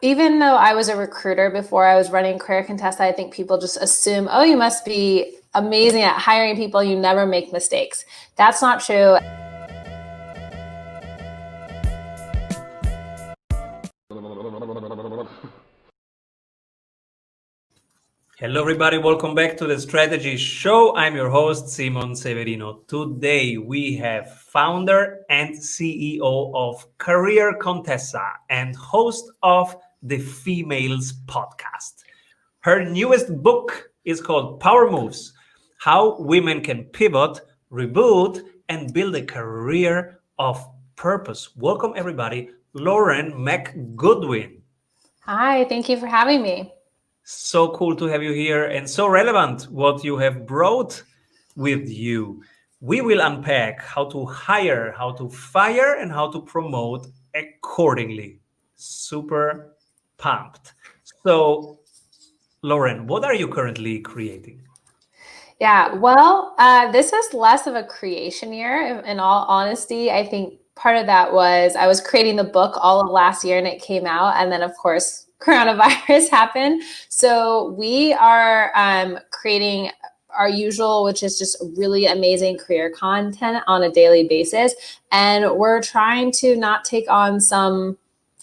Even though I was a recruiter before I was running Career Contest, I think people just assume, oh, you must be amazing at hiring people. You never make mistakes. That's not true. Hello, everybody. Welcome back to the Strategy Show. I'm your host, Simon Severino. Today, we have founder and CEO of Career Contessa and host of the Females Podcast. Her newest book is called Power Moves: How Women Can Pivot, Reboot, and Build a Career of Purpose. Welcome, everybody. Lauren Mcgoldwin. Hi, thank you for having me. So cool to have you here and so relevant what you have brought with you. We will unpack how to hire, how to fire, and how to promote accordingly. Super pumped. So, Lauren, what are you currently creating? Yeah, well, this is less of a creation year. In all honesty, I think part of that was I was creating the book all of last year and it came out. And then, of course, coronavirus happened. So we are creating our usual, which is just really amazing career content on a daily basis. And we're trying to not take on some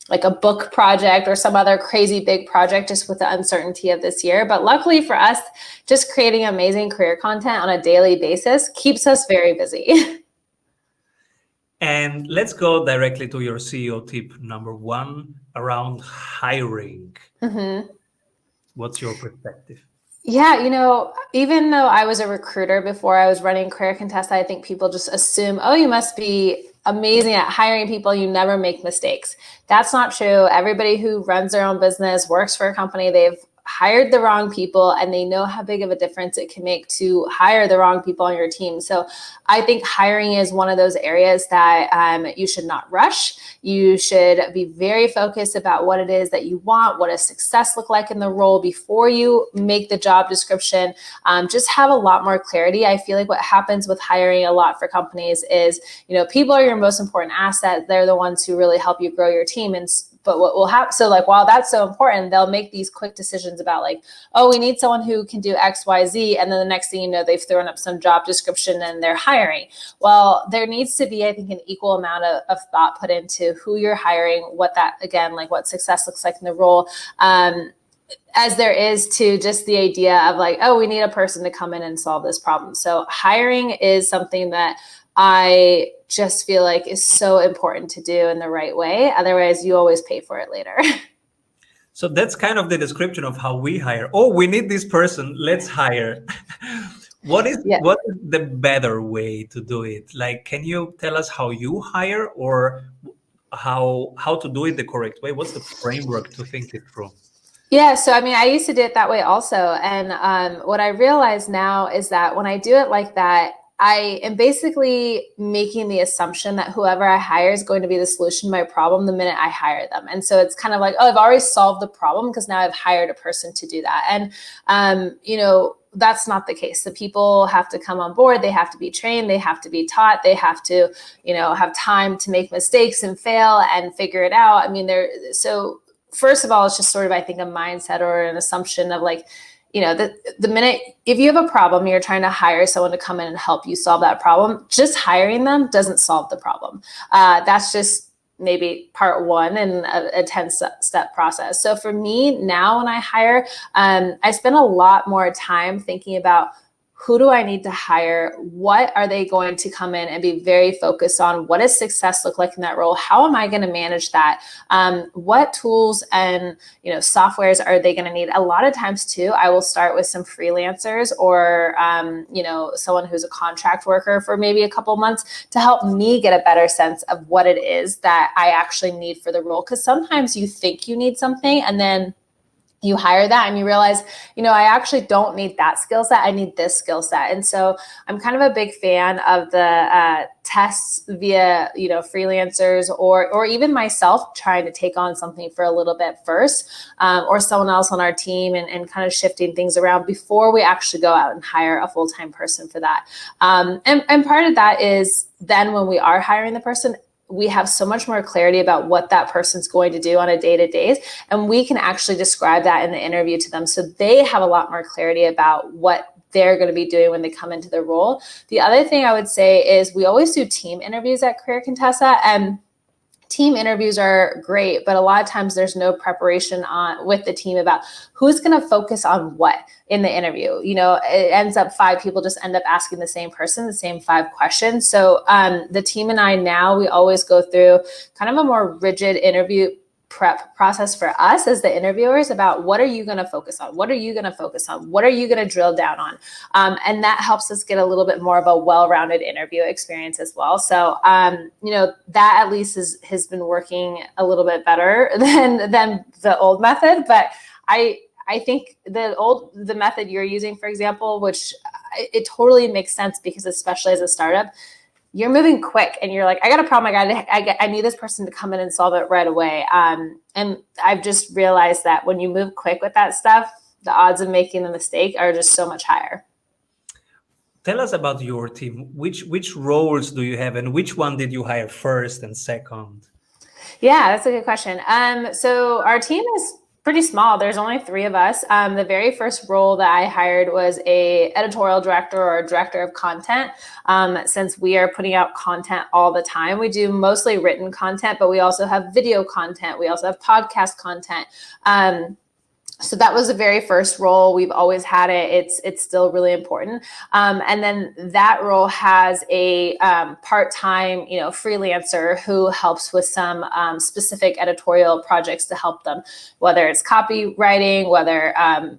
like a book project or some other crazy big project just with the uncertainty of this year. But luckily for us, just creating amazing career content on a daily basis keeps us very busy. And let's go directly to your CEO tip number one around hiring. Mm-hmm. What's your perspective? Yeah, even though I was a recruiter before I was running Career Contest, I think people just assume, oh, you must be amazing at hiring people. You never make mistakes. That's not true. Everybody who runs their own business, works for a company, they've hired the wrong people and they know how big of a difference it can make to hire the wrong people on your team. So I think hiring is one of those areas that you should not rush. You should be very focused about what it is that you want, what does success look like in the role before you make the job description. Just have a lot more clarity. I feel like what happens with hiring a lot for companies is, people are your most important asset. They're the ones who really help you grow your team. But what will happen, so like, while that's so important, they'll make these quick decisions about like, oh, we need someone who can do X, Y, Z. And then the next thing you know, they've thrown up some job description and they're hiring. Well, there needs to be, I think, an equal amount of thought put into who you're hiring, what that, again, like what success looks like in the role. As there is to just the idea of like, oh, we need a person to come in and solve this problem. So hiring is something that I just feel like is so important to do in the right way. Otherwise, you always pay for it later. So that's kind of the description of how we hire. Oh, we need this person. Let's hire. What is the better way to do it? Like, can you tell us how you hire or how to do it the correct way? What's the framework to think it through? Yeah, so I mean, I used to do it that way also. And what I realize now is that when I do it like that, I am basically making the assumption that whoever I hire is going to be the solution to my problem the minute I hire them. And so it's kind of like, oh, I've already solved the problem because now I've hired a person to do that. And, that's not the case. The people have to come on board. They have to be trained. They have to be taught. They have to, have time to make mistakes and fail and figure it out. I mean, so first of all, it's just sort of, I think, a mindset or an assumption of like, the minute, if you have a problem, you're trying to hire someone to come in and help you solve that problem, just hiring them doesn't solve the problem. That's just maybe part one in a 10-step process. So for me now, when I hire, I spend a lot more time thinking about who do I need to hire? What are they going to come in and be very focused on? What does success look like in that role? How am I going to manage that? What tools and softwares are they going to need? A lot of times too, I will start with some freelancers or someone who's a contract worker for maybe a couple months to help me get a better sense of what it is that I actually need for the role. Because sometimes you think you need something and then you hire that and you realize, I actually don't need that skill set. I need this skill set. And so I'm kind of a big fan of the tests via, freelancers or even myself trying to take on something for a little bit first, or someone else on our team and kind of shifting things around before we actually go out and hire a full-time person for that. And part of that is then when we are hiring the person, we have so much more clarity about what that person's going to do on a day-to-day, and we can actually describe that in the interview to them, so they have a lot more clarity about what they're going to be doing when they come into the role. The other thing I would say is we always do team interviews at Career Contessa, and team interviews are great, but a lot of times there's no preparation with the team about who's going to focus on what in the interview. It ends up 5 people just end up asking the same person the same 5 questions. So the team and I now, we always go through kind of a more rigid interview prep process for us as the interviewers about what are you going to focus on? What are you going to focus on? What are you going to drill down on? And that helps us get a little bit more of a well-rounded interview experience as well. So, that at least has been working a little bit better than the old method. But I think the method you're using, for example, which it totally makes sense, because especially as a startup, you're moving quick and you're like, I got a problem. I need this person to come in and solve it right away. And I've just realized that when you move quick with that stuff, the odds of making the mistake are just so much higher. Tell us about your team. Which roles do you have, and which one did you hire first and second? Yeah, that's a good question. So our team is pretty small. There's only 3 of us. The very first role that I hired was a editorial director or a director of content. Since we are putting out content all the time, we do mostly written content, but we also have video content. We also have podcast content. So that was the very first role. We've always had it. It's still really important. And then that role has a part-time, freelancer who helps with some specific editorial projects to help them, whether it's copywriting, whether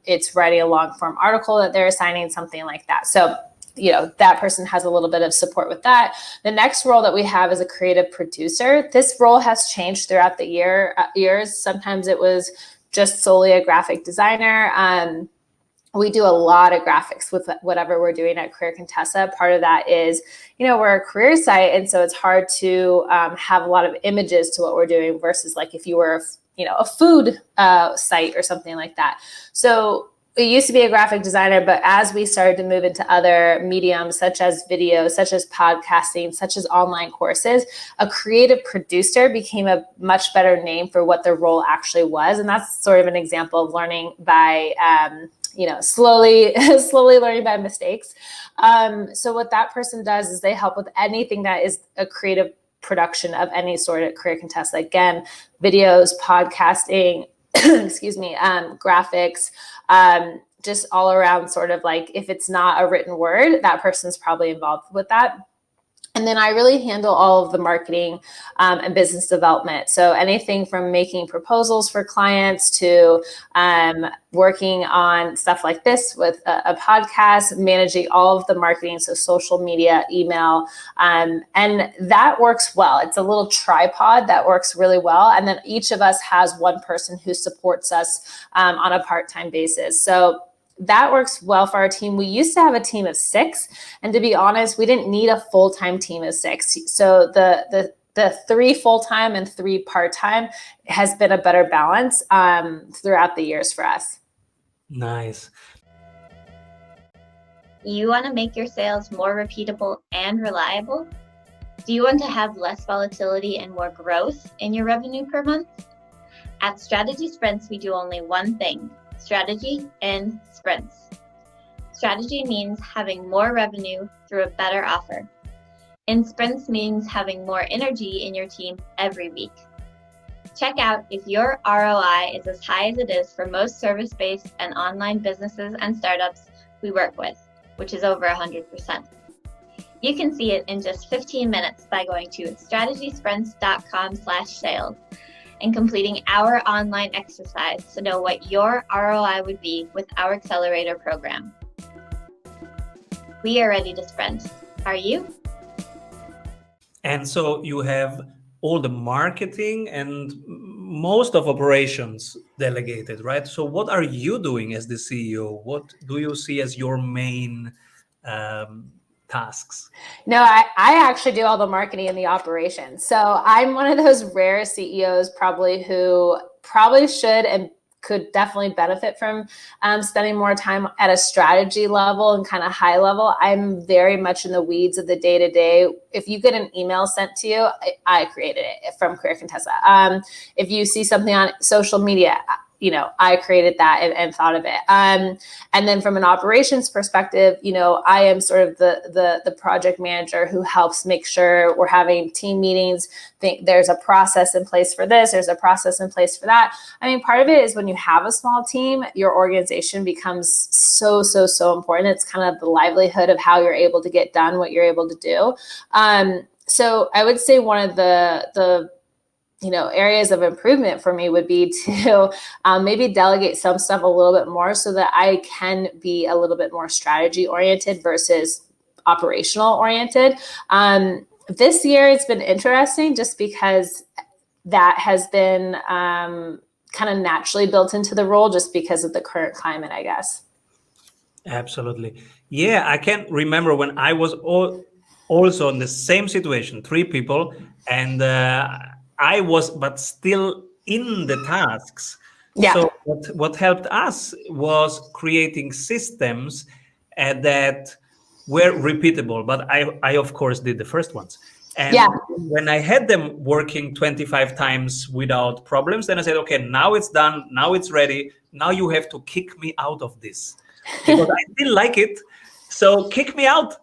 it's writing a long-form article that they're assigning, something like that. So that person has a little bit of support with that. The next role that we have is a creative producer. This role has changed throughout the years. Sometimes it was just solely a graphic designer. We do a lot of graphics with whatever we're doing at Career Contessa. Part of that is, we're a career site, and so it's hard to have a lot of images to what we're doing versus like if you were, a food site or something like that. So it used to be a graphic designer, but as we started to move into other mediums, such as video, such as podcasting, such as online courses, a creative producer became a much better name for what the role actually was. And that's sort of an example of learning by, slowly learning by mistakes. So what that person does is they help with anything that is a creative production of any sort at Career Contessa. Again, videos, podcasting, graphics, just all around, sort of like, if it's not a written word, that person's probably involved with that. And then I really handle all of the marketing and business development. So anything from making proposals for clients to working on stuff like this with a podcast, managing all of the marketing, so social media, email, and that works well. It's a little tripod that works really well. And then each of us has one person who supports us on a part-time basis. So that works well for our team. We used to have a team of 6, and to be honest, we didn't need a full-time team of 6. So the 3 full-time and 3 part-time has been a better balance throughout the years for us. Nice. You want to make your sales more repeatable and reliable? Do you want to have less volatility and more growth in your revenue per month? At Strategy Sprints, we do only one thing: strategy in sprints. Strategy means having more revenue through a better offer. In sprints means having more energy in your team every week. Check out if your ROI is as high as it is for most service-based and online businesses and startups we work with, which is over 100%. You can see it in just 15 minutes by going to strategysprints.com/sales and completing our online exercise to know what your ROI would be with our accelerator program. We are ready to sprint. Are you? And so you have all the marketing and most of operations delegated, right? So what are you doing as the CEO? What do you see as your main tasks? No, I actually do all the marketing and the operations. So I'm one of those rare CEOs probably who probably should and could definitely benefit from spending more time at a strategy level and kind of high level. I'm very much in the weeds of the day-to-day. If you get an email sent to you, I created it from Career Contessa. If you see something on social media, I created that and thought of it. And then from an operations perspective, I am sort of the project manager who helps make sure we're having team meetings. There's a process in place for this. There's a process in place for that. I mean, part of it is when you have a small team, your organization becomes so important. It's kind of the livelihood of how you're able to get done what you're able to do. So I would say one of the areas of improvement for me would be to maybe delegate some stuff a little bit more so that I can be a little bit more strategy oriented versus operational oriented. This year it's been interesting just because that has been kind of naturally built into the role just because of the current climate, I guess. Absolutely. Yeah, I can remember when I was also in the same situation, 3 people, and I was, but still in the tasks. Yeah. So what helped us was creating systems that were repeatable. But I of course did the first ones. And when I had them working 25 times without problems, then I said, okay, now it's done. Now it's ready. Now you have to kick me out of this because I didn't like it. So kick me out.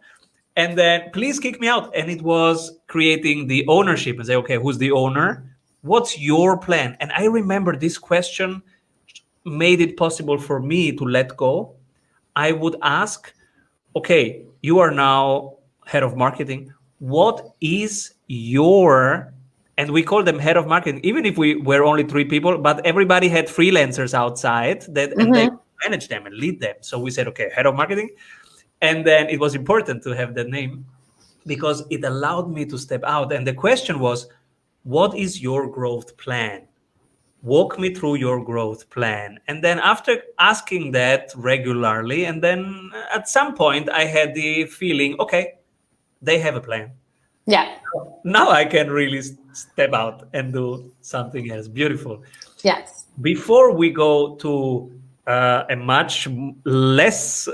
And then please kick me out. And it was creating the ownership and say, okay, who's the owner? What's your plan? And I remember this question made it possible for me to let go. I would ask, okay, you are now head of marketing. What is your, and we call them head of marketing, even if we were only 3 people, but everybody had freelancers outside that, and they manage them and lead them. So we said, okay, head of marketing. And then it was important to have that name because it allowed me to step out. And the question was, what is your growth plan? Walk me through your growth plan. And then after asking that regularly, and then at some point I had the feeling, okay, they have a plan. Yeah. Now I can really step out and do something else. Beautiful. Yes. Before we go to a much less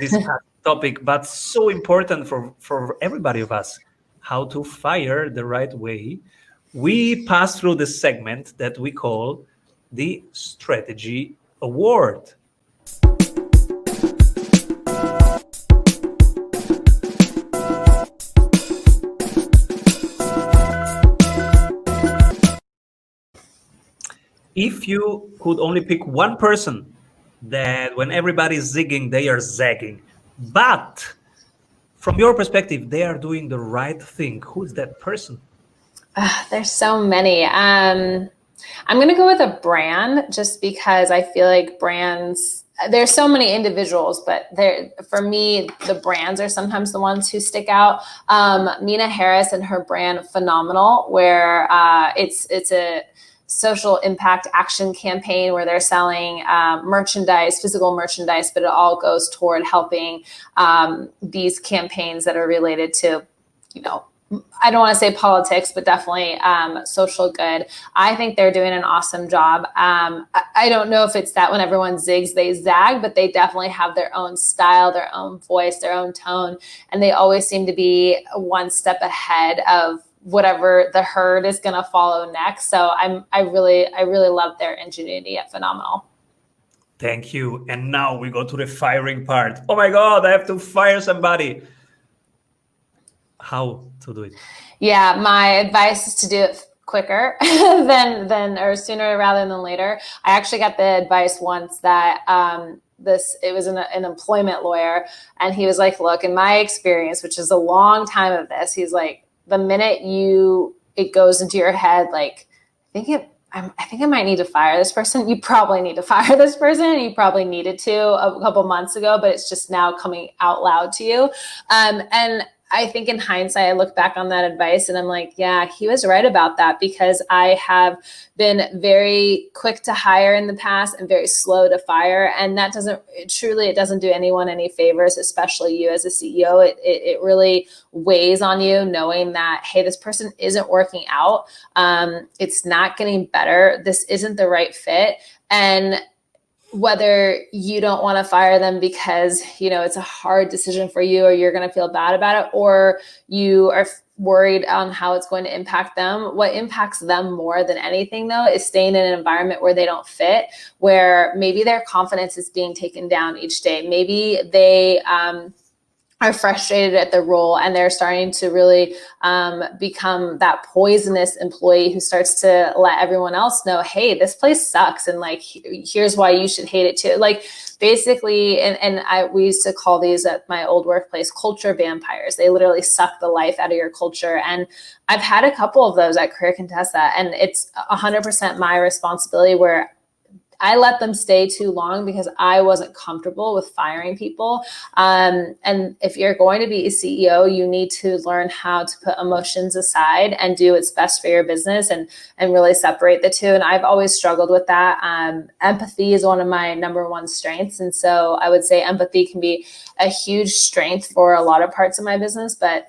discussed topic, but so important for everybody of us, how to fire the right way, we pass through the segment that we call the Strategy Award. If you could only pick one person that when everybody's zigging, they are zagging, but from your perspective, they are doing the right thing, who is that person? There's so many. I'm going to go with a brand just because I feel like brands, there's so many individuals, but for me, the brands are sometimes the ones who stick out. Mina Harris and her brand Phenomenal, where it's a social impact action campaign where they're selling merchandise, physical merchandise, but it all goes toward helping these campaigns that are related to, I don't want to say politics, but definitely social good. I think they're doing an awesome job. I don't know if it's that when everyone zigs, they zag, but they definitely have their own style, their own voice, their own tone. And they always seem to be one step ahead of whatever the herd is going to follow next. So I really love their ingenuity at Phenomenal. Thank you. And now we go to the firing part. Oh my God, I have to fire somebody. How to do it? Yeah, my advice is to do it quicker than or sooner rather than later. I actually got the advice once that it was an employment lawyer, and he was like, look, in my experience, which is a long time of this, he's like, the minute it goes into your head, like, I think I might need to fire this person. You probably need to fire this person. You probably needed to a couple months ago, but it's just now coming out loud to you. And I think in hindsight, I look back on that advice and I'm like, yeah, he was right about that, because I have been very quick to hire in the past and very slow to fire. And that it doesn't do anyone any favors, especially you as a CEO. It really weighs on you knowing that, hey, this person isn't working out. It's not getting better. This isn't the right fit. And whether you don't want to fire them because, it's a hard decision for you, or you're going to feel bad about it, or you are worried on how it's going to impact them. What impacts them more than anything, though, is staying in an environment where they don't fit, where maybe their confidence is being taken down each day. Maybe they, are frustrated at the role and they're starting to really become that poisonous employee who starts to let everyone else know, hey, this place sucks. And like, here's why you should hate it too. Like basically, we used to call these at my old workplace culture vampires. They literally suck the life out of your culture. And I've had a couple of those at Career Contessa, and it's 100% my responsibility, where I let them stay too long because I wasn't comfortable with firing people. And if you're going to be a CEO, you need to learn how to put emotions aside and do what's best for your business, and really separate the two. And I've always struggled with that. Empathy is one of my number one strengths. And so I would say empathy can be a huge strength for a lot of parts of my business, but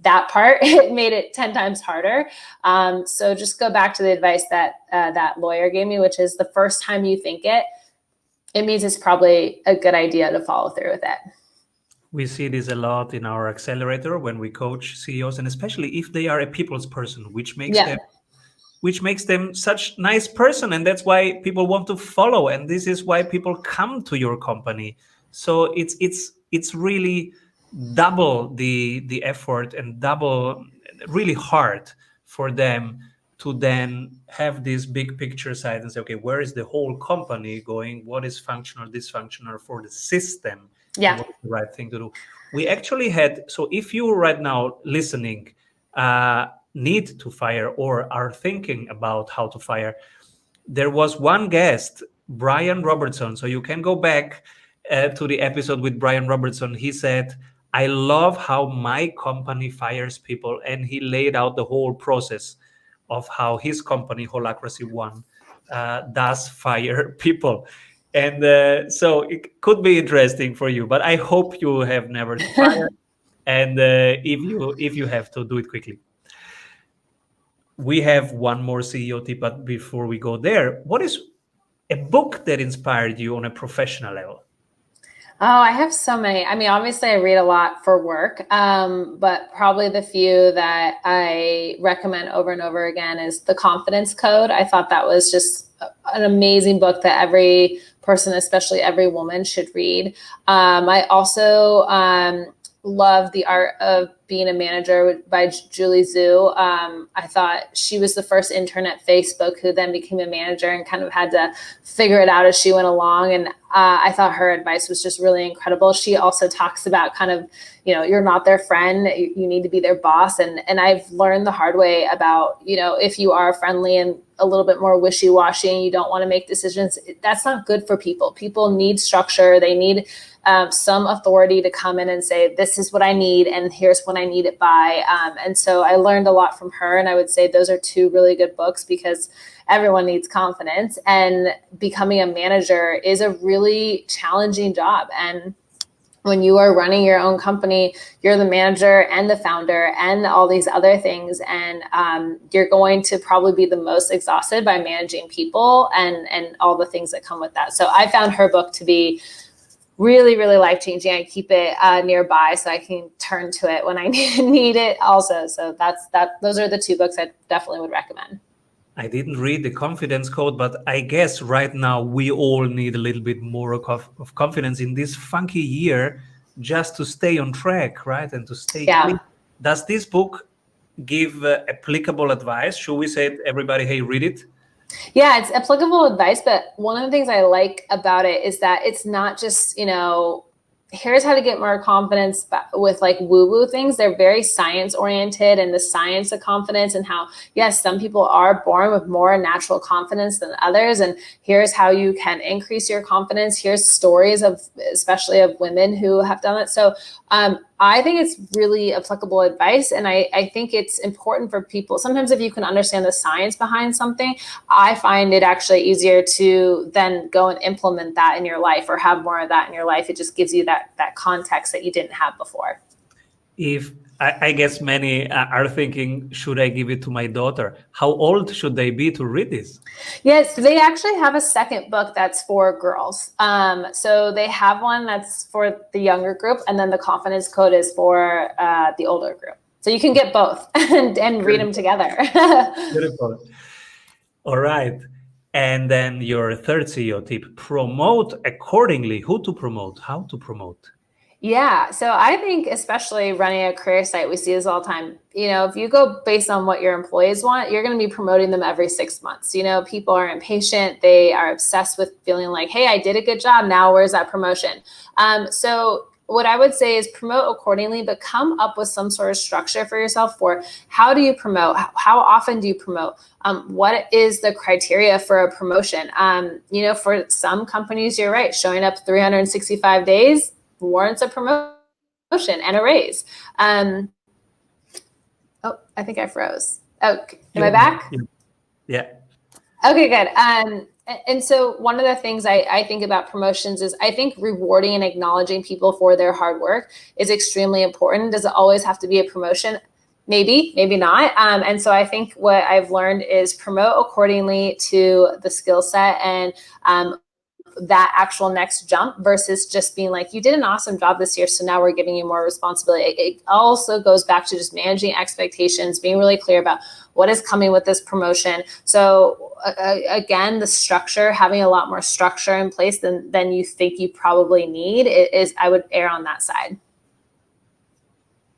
that part, it made it 10 times harder. So just go back to the advice that that lawyer gave me, which is the first time you think it means it's probably a good idea to follow through with it. We see this a lot in our accelerator when we coach CEOs, and especially if they are a people's person, which makes them such nice person. And that's why people want to follow. And this is why people come to your company. So it's really double the effort and double really hard for them to then have this big picture side and say, okay, where is the whole company going? What is functional, dysfunctional for the system? Yeah. What's the right thing to do? We actually had, so if you right now listening need to fire or are thinking about how to fire, there was one guest, Brian Robertson. So you can go back to the episode with Brian Robertson. He said, I love how my company fires people. And he laid out the whole process of how his company, Holacracy One, does fire people. And so it could be interesting for you, but I hope you have never to fire. And if you have to, do it quickly. We have one more CEO tip, but before we go there, what is a book that inspired you on a professional level? Oh, I have so many. I mean, obviously I read a lot for work, but probably the few that I recommend over and over again is The Confidence Code. I thought that was just an amazing book that every person, especially every woman, should read. I also love The Art of Being a Manager by Julie Zhu. I thought she was the first intern at Facebook who then became a manager and kind of had to figure it out as she went along. And I thought her advice was just really incredible. She also talks about kind of, you're not their friend, you need to be their boss. And I've learned the hard way about, if you are friendly and a little bit more wishy-washy and you don't want to make decisions, that's not good for people. People need structure. They need some authority to come in and say, this is what I need, and here's when I need it by. And so I learned a lot from her. And I would say those are two really good books, because everyone needs confidence, and becoming a manager is a really challenging job. And when you are running your own company, you're the manager and the founder and all these other things. And you're going to probably be the most exhausted by managing people and all the things that come with that. So I found her book to be really, really life-changing. I keep it nearby so I can turn to it when I need it also. So those are the two books I definitely would recommend. I didn't read The Confidence Code, but I guess right now we all need a little bit more of confidence in this funky year just to stay on track, right? And to stay clean. Does this book give applicable advice? Should we say to everybody, hey, read it? Yeah, it's applicable advice, but one of the things I like about it is that it's not just, here's how to get more confidence with like woo-woo things. They're very science oriented, and the science of confidence, and how, yes, some people are born with more natural confidence than others. And here's how you can increase your confidence. Here's stories of, especially of women who have done it. So I think it's really applicable advice. And I think it's important for people. Sometimes if you can understand the science behind something, I find it actually easier to then go and implement that in your life or have more of that in your life. It just gives you that context that you didn't have before. If I guess many are thinking, should I give it to my daughter? How old should they be to read this? Yes, they actually have a second book that's for girls. So they have one that's for the younger group, and then the Confidence Code is for the older group. So you can get both and read them together. Beautiful. All right. And then your third CEO tip, promote accordingly. Who to promote? How to promote? Yeah. So I think especially running a career site, we see this all the time. If you go based on what your employees want, you're going to be promoting them every 6 months. People are impatient. They are obsessed with feeling like, hey, I did a good job. Now where's that promotion? So what I would say is promote accordingly, but come up with some sort of structure for yourself for how do you promote? How often do you promote? What is the criteria for a promotion? For some companies, you're right. Showing up 365 days warrants a promotion and a raise. I think I froze. Oh, am I back? Yeah. Okay, good. And so one of the things I think about promotions is I think rewarding and acknowledging people for their hard work is extremely important. Does it always have to be a promotion? Maybe, maybe not. And so I think what I've learned is promote accordingly to the skill set and that actual next jump versus just being like, you did an awesome job this year, so now we're giving you more responsibility. It also goes back to just managing expectations, being really clear about what is coming with this promotion. So again, the structure, having a lot more structure in place than you think you probably need is I would err on that side.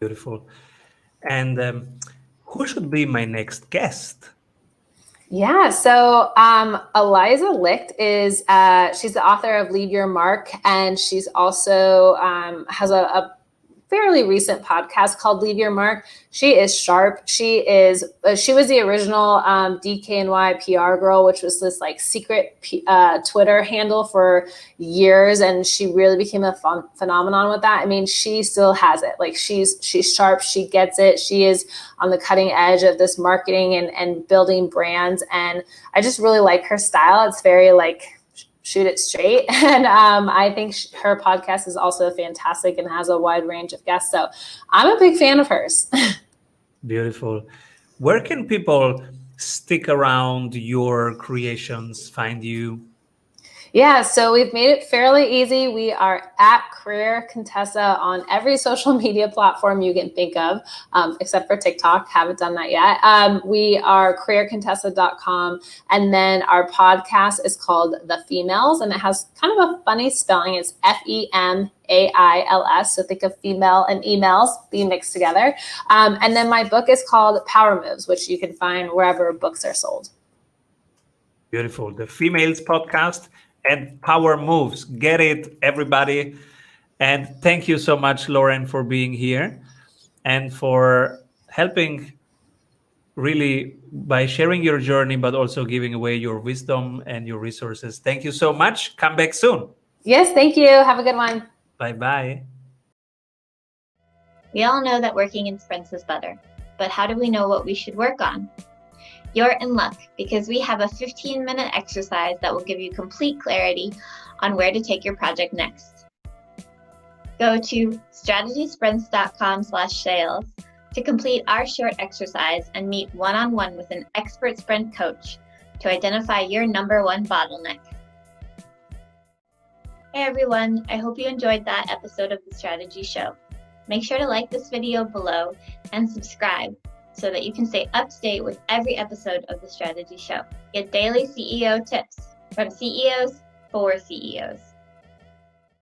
Beautiful. And who should be my next guest? Yeah, so Eliza Licht is she's the author of Leave Your Mark, and she's also has a fairly recent podcast called Leave Your Mark. She is sharp. She was the original DKNY PR girl, which was this like secret Twitter handle for years, and she really became a phenomenon with that. I mean, she still has it. Like she's sharp. She gets it. She is on the cutting edge of this marketing and building brands, and I just really like her style. It's very like shoot it straight. And I think her podcast is also fantastic and has a wide range of guests. So I'm a big fan of hers. Beautiful. Where can people stick around your creations, find you? Yeah, so we've made it fairly easy. We are at Career Contessa on every social media platform you can think of, except for TikTok. Haven't done that yet. We are careercontessa.com. And then our podcast is called The Females, and it has kind of a funny spelling. It's FEMAILS. So think of female and emails being mixed together. And then my book is called Power Moves, which you can find wherever books are sold. Beautiful. The Females podcast and Power Moves. Get it, everybody. And thank you so much, Lauren, for being here and for helping really by sharing your journey, but also giving away your wisdom and your resources. Thank you so much. Come back soon. Yes, thank you. Have a good one. Bye-bye. We all know that working in sprints is better, but how do we know what we should work on? You're in luck because we have a 15-minute exercise that will give you complete clarity on where to take your project next. Go to strategysprints.com/sales to complete our short exercise and meet one-on-one with an expert sprint coach to identify your number one bottleneck. Hey everyone, I hope you enjoyed that episode of The Strategy Show. Make sure to like this video below and subscribe so that you can stay up to date with every episode of The Strategy Show. Get daily CEO tips from CEOs for CEOs.